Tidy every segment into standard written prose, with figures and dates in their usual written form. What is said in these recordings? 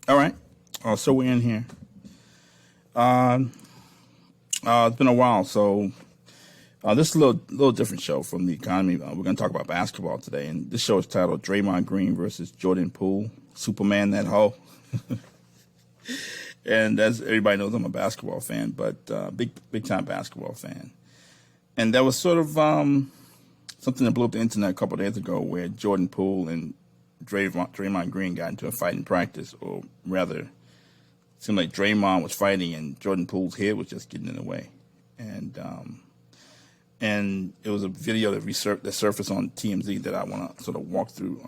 All right. So we're in here. It's been a while, so this is a little different show from the economy. We're going to talk about basketball today, and this show is titled "Draymond Green versus Jordan Poole." Superman, that hoe. And as everybody knows, I'm a basketball fan, but big time basketball fan. And that was sort of something that blew up the internet a couple of days ago, where Jordan Poole and Draymond Green got into a fight in practice, or rather, it seemed like Draymond was fighting and Jordan Poole's head was just getting in the way. And it was a video that surfaced on TMZ that I want to sort of walk through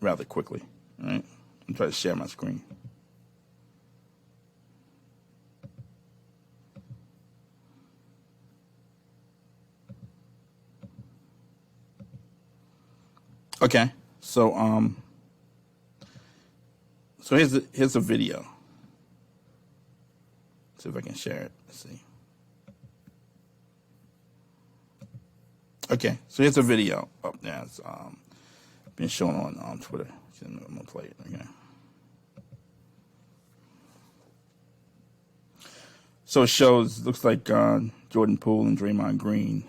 rather quickly. All right, I'm trying to share my screen. Okay, so here's a video. See if I can share it. Let's see. Okay, so here's a video up there. It's been shown on Twitter. I'm gonna play it. Okay. So it shows. Looks like Jordan Poole and Draymond Green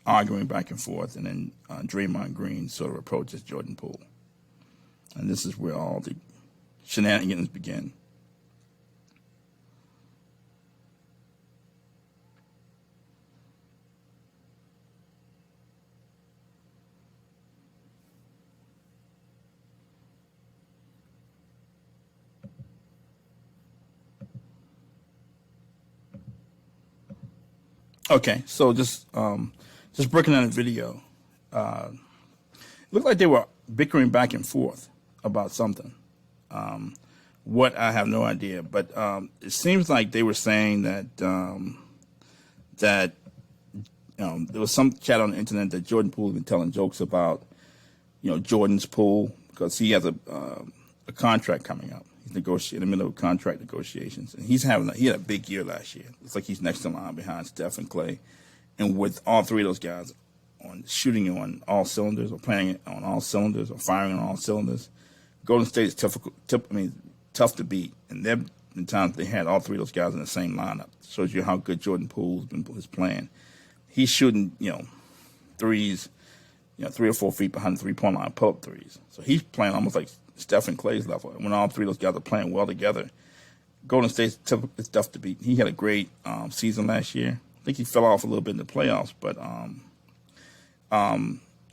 arguing back and forth, and then Draymond Green sort of approaches Jordan Poole, and this is where all the shenanigans begin. Okay, so just breaking down the video, it looked like they were bickering back and forth about something. What, I have no idea, but it seems like they were saying that there was some chat on the internet that Jordan Poole had been telling jokes about, Jordan's pool, because he has a contract coming up. He's in the middle of contract negotiations, and he had a big year last year. It's like he's next in line behind Steph and Clay, and with all three of those guys shooting on all cylinders, or playing on all cylinders, or firing on all cylinders. Golden State is tough to beat, and there have been times they had all three of those guys in the same lineup. Shows you how good Jordan Poole is playing. He's shooting, threes, 3 or 4 feet behind the three-point line, pull-up threes. So he's playing almost like Steph and Clay's level. And when all three of those guys are playing well together, Golden State's tough to beat. He had a great season last year. I think he fell off a little bit in the playoffs, but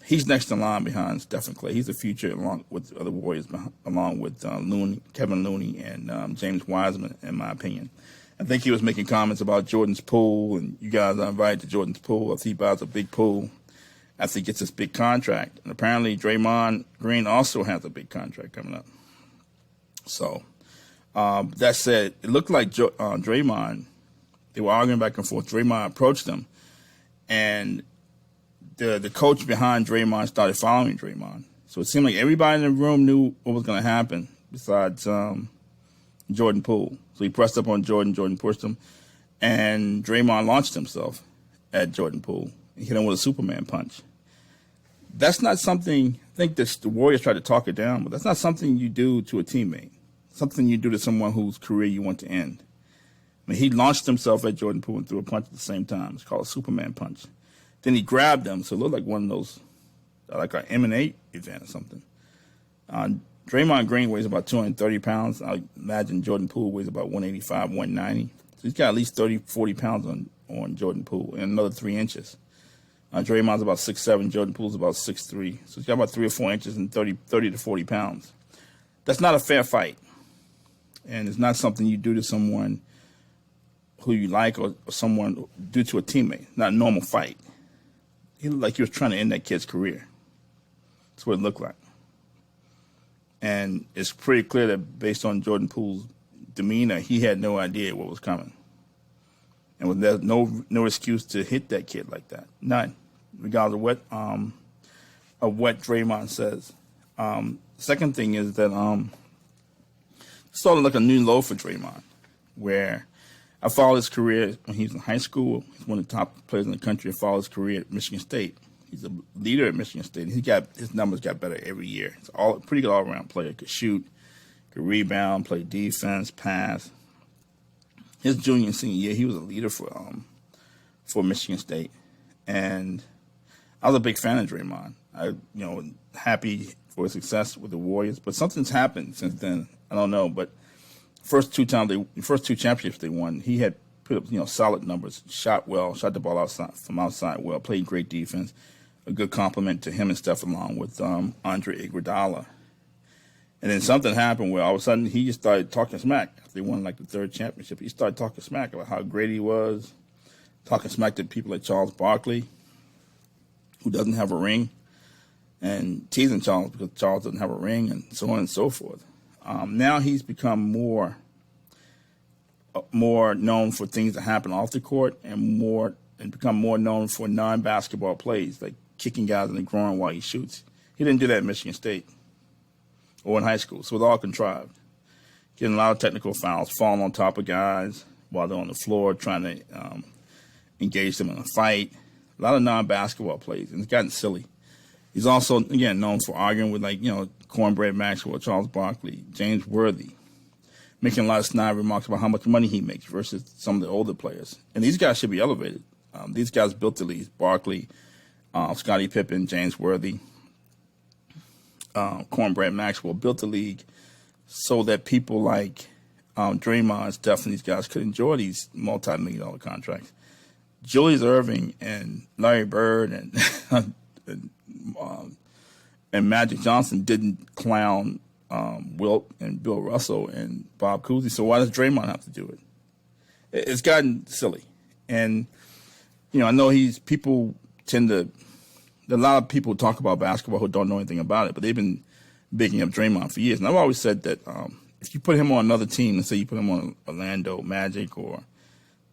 he's next in line behind Steph and Clay. He's the future along with the other Warriors, along with Kevin Looney and James Wiseman, in my opinion. I think he was making comments about Jordan's pool, and you guys are invited to Jordan's pool if he buys a big pool after he gets this big contract. And apparently Draymond Green also has a big contract coming up. So that said, it looked like Draymond, they were arguing back and forth. Draymond approached them, and the coach behind Draymond started following Draymond. So it seemed like everybody in the room knew what was going to happen besides Jordan Poole. So he pressed up on Jordan. Jordan pushed him, and Draymond launched himself at Jordan Poole. He hit him with a Superman punch. That's not something, I think the Warriors tried to talk it down, but that's not something you do to a teammate. Something you do to someone whose career you want to end. I mean, he launched himself at Jordan Poole and threw a punch at the same time. It's called a Superman punch. Then he grabbed him, so it looked like one of those, like an M&A event or something. Draymond Green weighs about 230 pounds. I imagine Jordan Poole weighs about 185, 190. So he's got at least 30, 40 pounds on Jordan Poole, and another 3 inches. Draymond's about 6'7", Jordan Poole's about 6'3". So he's got about 3 or 4 inches and 30 to 40 pounds. That's not a fair fight. And it's not something you do to someone who you like, or someone do to a teammate. Not a normal fight. He looked like he was trying to end that kid's career. That's what it looked like. And it's pretty clear that based on Jordan Poole's demeanor, he had no idea what was coming. And there's no excuse to hit that kid like that. None, regardless of what Draymond says. Second thing is that it's sort of like a new low for Draymond, where I followed his career when he was in high school. He's one of the top players in the country. I followed his career at Michigan State. He's a leader at Michigan State. His numbers got better every year. He's pretty good all-around player. Could shoot, could rebound, play defense, pass. His junior and senior year, he was a leader for Michigan State, and I was a big fan of Draymond. Happy for his success with the Warriors, but something's happened since then. I don't know, but first two championships they won, he had put up solid numbers, shot well, shot the ball from outside well, played great defense. A good compliment to him and Steph, along with Andre Iguodala. And then something happened where all of a sudden he just started talking smack. After they won like the third championship, he started talking smack about how great he was, talking smack to people like Charles Barkley, who doesn't have a ring, and teasing Charles because Charles doesn't have a ring, and so on and so forth. Now he's become more known for things that happen off the court, and become more known for non-basketball plays, like kicking guys in the groin while he shoots. He didn't do that at Michigan State or in high school, so it's all contrived. Getting a lot of technical fouls, falling on top of guys while they're on the floor, trying to engage them in a fight. A lot of non-basketball plays, and it's gotten silly. He's also, again, known for arguing with, Cornbread Maxwell, Charles Barkley, James Worthy, making a lot of snide remarks about how much money he makes versus some of the older players. And these guys should be elevated. These guys built the league. Barkley, Scottie Pippen, James Worthy, Cornbread Maxwell built the league so that people like Draymond, Steph, and these guys could enjoy these multi-million-dollar contracts. Julius Erving and Larry Bird and Magic Johnson didn't clown Wilt and Bill Russell and Bob Cousy, so why does Draymond have to do it? It's gotten silly. And, I know people tend to, a lot of people talk about basketball who don't know anything about it, but they've been bigging up Draymond for years. And I've always said that if you put him on another team, let's say you put him on Orlando Magic or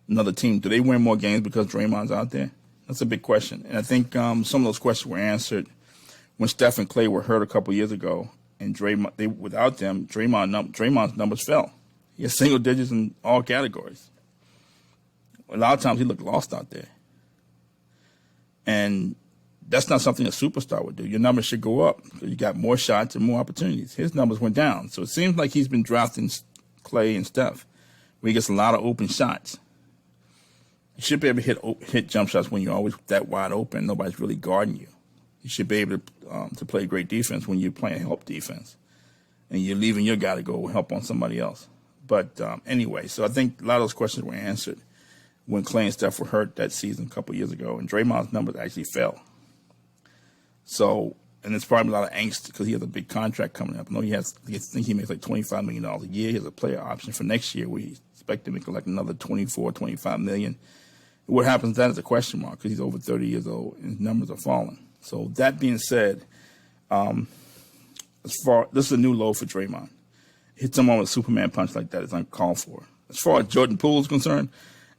another team, do they win more games because Draymond's out there? That's a big question. And I think some of those questions were answered when Steph and Clay were hurt a couple years ago, and without them, Draymond's numbers fell. He has single digits in all categories. A lot of times he looked lost out there. And that's not something a superstar would do. Your numbers should go up because you got more shots and more opportunities. His numbers went down. So it seems like he's been drafting Clay and Steph, where he gets a lot of open shots. You should be able to hit jump shots when you're always that wide open. Nobody's really guarding you. You should be able to play great defense when you're playing help defense, and you're leaving your guy to go help on somebody else. But anyway, so I think a lot of those questions were answered when Clay and Steph were hurt that season a couple years ago, and Draymond's numbers actually fell. So, and there's probably a lot of angst because he has a big contract coming up. I think he makes like $25 million a year. He has a player option for next year where he's expected to collect another $24-25 million. What happens then is a question mark because he's over 30 years old and his numbers are falling. So that being said, this is a new low for Draymond. Hit someone with a Superman punch like that is uncalled for. As far as Jordan Poole is concerned,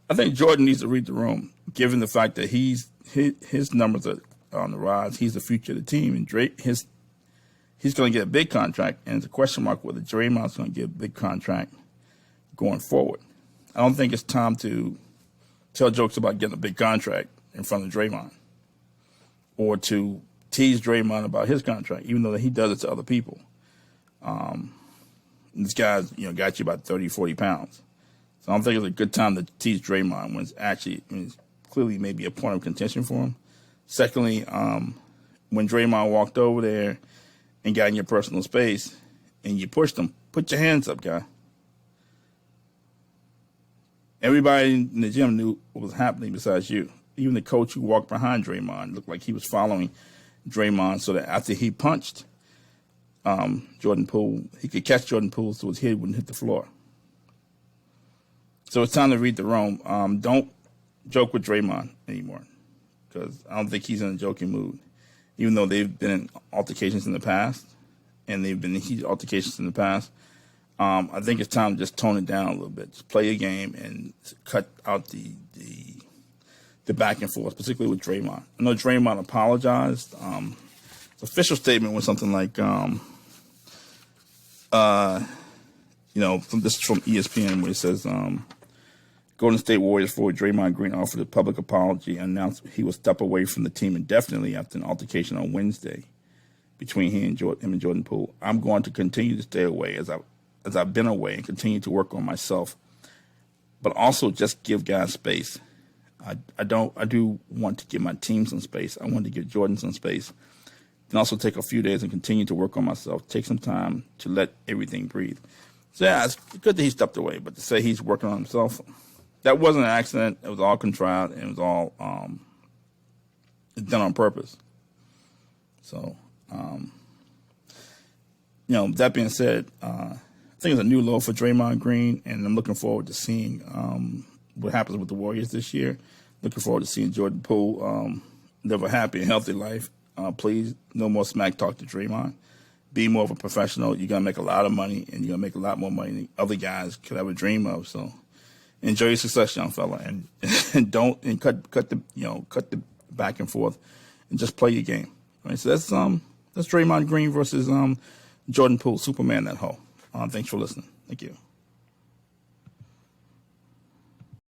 I think Jordan needs to read the room, given the fact that his numbers are on the rise. He's the future of the team, and he's going to get a big contract, and it's a question mark whether Draymond's going to get a big contract going forward. I don't think it's time to tell jokes about getting a big contract in front of Draymond or to tease Draymond about his contract, even though he does it to other people. This guy's, got you about 30, 40 pounds. So I don't think it's a good time to tease Draymond when it's clearly maybe a point of contention for him. Secondly, when Draymond walked over there and got in your personal space and you pushed him, put your hands up, guy. Everybody in the gym knew what was happening besides you. Even the coach who walked behind Draymond looked like he was following Draymond so that after he punched Jordan Poole, he could catch Jordan Poole so his head wouldn't hit the floor. So it's time to read the room. Don't joke with Draymond anymore because I don't think he's in a joking mood, even though they've been in altercations in the past and they've been in heated altercations in the past. I think it's time to just tone it down a little bit. Just play a game and cut out the back and forth, particularly with Draymond. I know Draymond apologized. The official statement was something like, this is from ESPN where it says, Golden State Warriors forward Draymond Green offered a public apology and announced he will step away from the team indefinitely after an altercation on Wednesday between him and Jordan Poole. I'm going to continue to stay away as as I've been away and continue to work on myself, but also just give guys space. I do want to give my team some space. I want to give Jordan some space. And also take a few days and continue to work on myself. Take some time to let everything breathe. So yeah, it's good that he stepped away, but to say he's working on himself, that wasn't an accident. It was all contrived, and it was all done on purpose. So, that being said, I think it's a new low for Draymond Green, and I'm looking forward to seeing what happens with the Warriors this year. Looking forward to seeing Jordan Poole live a happy and healthy life. Please, no more smack talk to Draymond. Be more of a professional. You're going to make a lot of money, and you're going to make a lot more money than other guys could ever dream of. So enjoy your success, young fella, and cut the back and forth, and just play your game. All right, so that's Draymond Green versus Jordan Poole, Superman that hoe. Thanks for listening. Thank you.